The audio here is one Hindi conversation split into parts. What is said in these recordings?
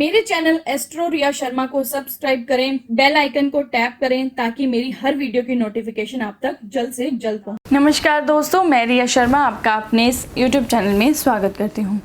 मेरे चैनल एस्ट्रो रिया शर्मा को सब्सक्राइब करें, बेल आइकन को टैप करें ताकि मेरी हर वीडियो की नोटिफिकेशन आप तक जल्द से जल्द पहुंचे। नमस्कार दोस्तों, मैं रिया शर्मा आपका अपने इस YouTube चैनल में स्वागत करती हूँ।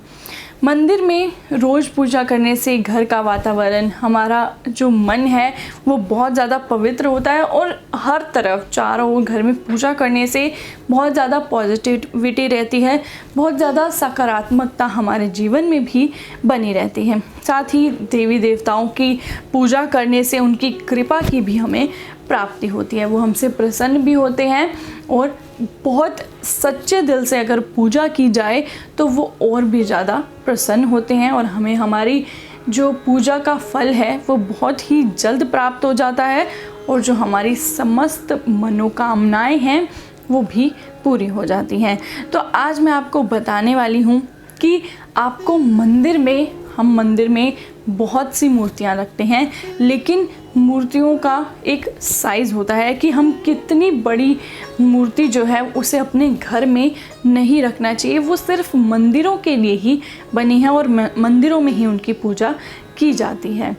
मंदिर में रोज़ पूजा करने से घर का वातावरण, हमारा जो मन है वो बहुत ज़्यादा पवित्र होता है और हर तरफ चारों ओर घर में पूजा करने से बहुत ज़्यादा पॉजिटिविटी रहती है, बहुत ज़्यादा सकारात्मकता हमारे जीवन में भी बनी रहती है। साथ ही देवी देवताओं की पूजा करने से उनकी कृपा की भी हमें प्राप्ति होती है, वो हमसे प्रसन्न भी होते हैं और बहुत सच्चे दिल से अगर पूजा की जाए तो वो और भी ज़्यादा प्रसन्न होते हैं और हमें हमारी जो पूजा का फल है वो बहुत ही जल्द प्राप्त हो जाता है और जो हमारी समस्त मनोकामनाएं हैं वो भी पूरी हो जाती हैं। तो आज मैं आपको बताने वाली हूँ कि आपको हम मंदिर में बहुत सी मूर्तियाँ रखते हैं, लेकिन मूर्तियों का एक साइज़ होता है कि हम कितनी बड़ी मूर्ति जो है उसे अपने घर में नहीं रखना चाहिए। वो सिर्फ मंदिरों के लिए ही बनी है और मंदिरों में ही उनकी पूजा की जाती है।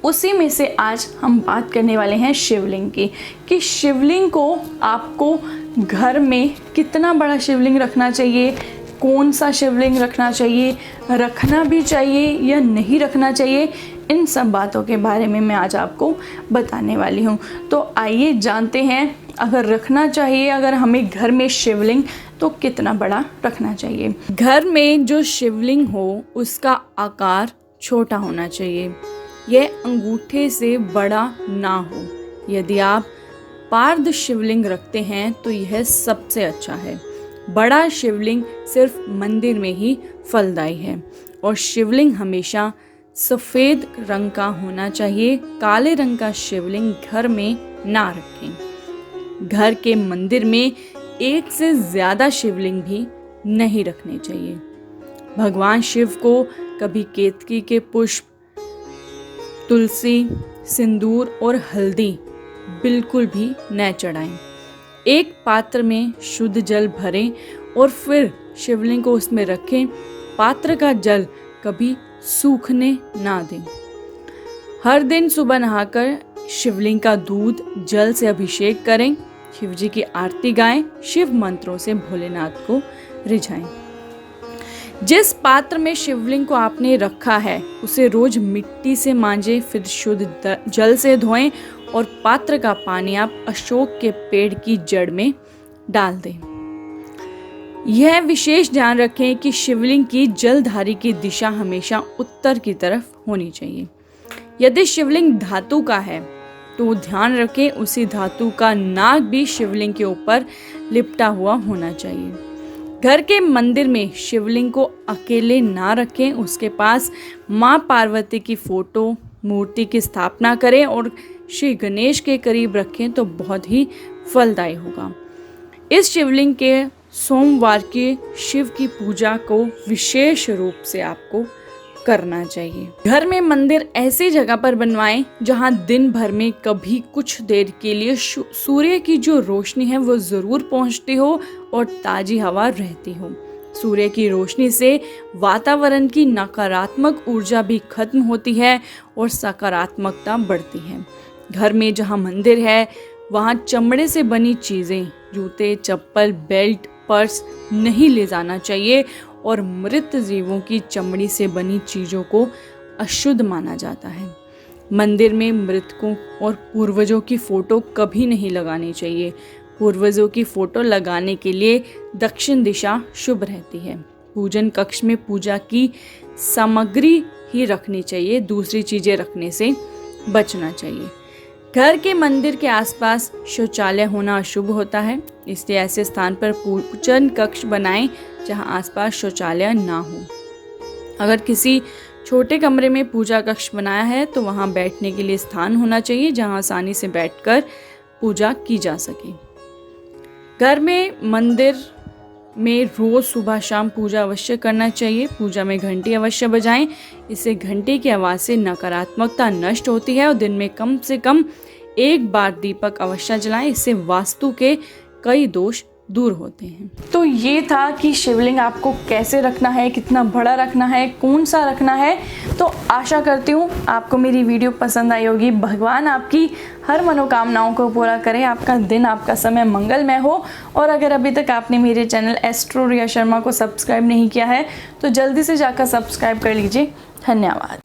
उसी में से आज हम बात करने वाले हैं शिवलिंग की, कि शिवलिंग को आपको घर में कितना बड़ा शिवलिंग रखना चाहिए, कौन सा शिवलिंग रखना चाहिए, रखना भी चाहिए या नहीं रखना चाहिए, इन सब बातों के बारे में मैं आज आपको बताने वाली हूँ। तो आइए जानते हैं, अगर रखना चाहिए, अगर हमें घर में शिवलिंग तो कितना बड़ा रखना चाहिए। घर में जो शिवलिंग हो उसका आकार छोटा होना चाहिए, यह अंगूठे से बड़ा ना हो। यदि आप पार्द शिवलिंग रखते हैं तो यह सबसे अच्छा है। बड़ा शिवलिंग सिर्फ मंदिर में ही फलदायी है और शिवलिंग हमेशा सफ़ेद रंग का होना चाहिए। काले रंग का शिवलिंग घर में ना रखें। घर के मंदिर में एक से ज़्यादा शिवलिंग भी नहीं रखने चाहिए। भगवान शिव को कभी केतकी के पुष्प, तुलसी, सिंदूर और हल्दी बिल्कुल भी न चढ़ाएं। एक पात्र में शुद्ध जल भरें और फिर शिवलिंग को उसमें रखें। पात्र का जल कभी सूखने ना दें। हर दिन सुबह नहाकर शिवलिंग का दूध जल से अभिषेक करें। शिव जी की आरती गाएं। शिव मंत्रों से भोलेनाथ को रिझाएं। जिस पात्र में शिवलिंग को आपने रखा है उसे रोज मिट्टी से मांजें, फिर शुद्ध जल से धोएं और पात्र का पानी आप अशोक के पेड़ की जड़ में डाल दें। यह विशेष ध्यान रखें कि शिवलिंग की जलधारी की दिशा हमेशा उत्तर की तरफ होनी चाहिए। यदि शिवलिंग धातु का है तो ध्यान रखें उसी धातु का नाग भी शिवलिंग के ऊपर लिपटा हुआ होना चाहिए। घर के मंदिर में शिवलिंग को अकेले ना रखें, उसके पास माँ पार्वती की फोटो, मूर्ति की स्थापना करें और श्री गणेश के करीब रखें तो बहुत ही फलदायी होगा। इस शिवलिंग के सोमवार के शिव की पूजा को विशेष रूप से आपको करना चाहिए। घर में मंदिर ऐसी जगह पर बनवाएं जहां दिन भर में कभी कुछ देर के लिए सूर्य की जो रोशनी है वो जरूर पहुंचती हो और ताजी हवा रहती हो। सूर्य की रोशनी से वातावरण की नकारात्मक ऊर्जा भी खत्म होती है और सकारात्मकता बढ़ती है। घर में जहां मंदिर है वहां चमड़े से बनी चीजें, जूते, चप्पल, बेल्ट, पर्स नहीं ले जाना चाहिए और मृत जीवों की चमड़ी से बनी चीजों को अशुद्ध माना जाता है। मंदिर में मृतकों और पूर्वजों की फोटो कभी नहीं लगानी चाहिए। पूर्वजों की फोटो लगाने के लिए दक्षिण दिशा शुभ रहती है। पूजन कक्ष में पूजा की सामग्री ही रखनी चाहिए, दूसरी चीजें रखने से बचना चाहिए। घर के मंदिर के आसपास शौचालय होना अशुभ होता है, इसलिए ऐसे स्थान पर पूजन कक्ष बनाएं जहां आसपास शौचालय ना हो। अगर किसी छोटे कमरे में पूजा कक्ष बनाया है तो वहां बैठने के लिए स्थान होना चाहिए जहां आसानी से बैठकर पूजा की जा सके। घर में मंदिर में रोज सुबह शाम पूजा अवश्य करना चाहिए। पूजा में घंटी अवश्य बजाएं, इससे घंटी की आवाज़ से नकारात्मकता नष्ट होती है और दिन में कम से कम एक बार दीपक अवश्य जलाएं, इससे वास्तु के कई दोष दूर होते हैं। तो ये था कि शिवलिंग आपको कैसे रखना है, कितना बड़ा रखना है, कौन सा रखना है। तो आशा करती हूँ आपको मेरी वीडियो पसंद आई होगी। भगवान आपकी हर मनोकामनाओं को पूरा करें, आपका दिन, आपका समय मंगलमय हो। और अगर अभी तक आपने मेरे चैनल एस्ट्रो रिया शर्मा को सब्सक्राइब नहीं किया है तो जल्दी से जाकर सब्सक्राइब कर लीजिए। धन्यवाद।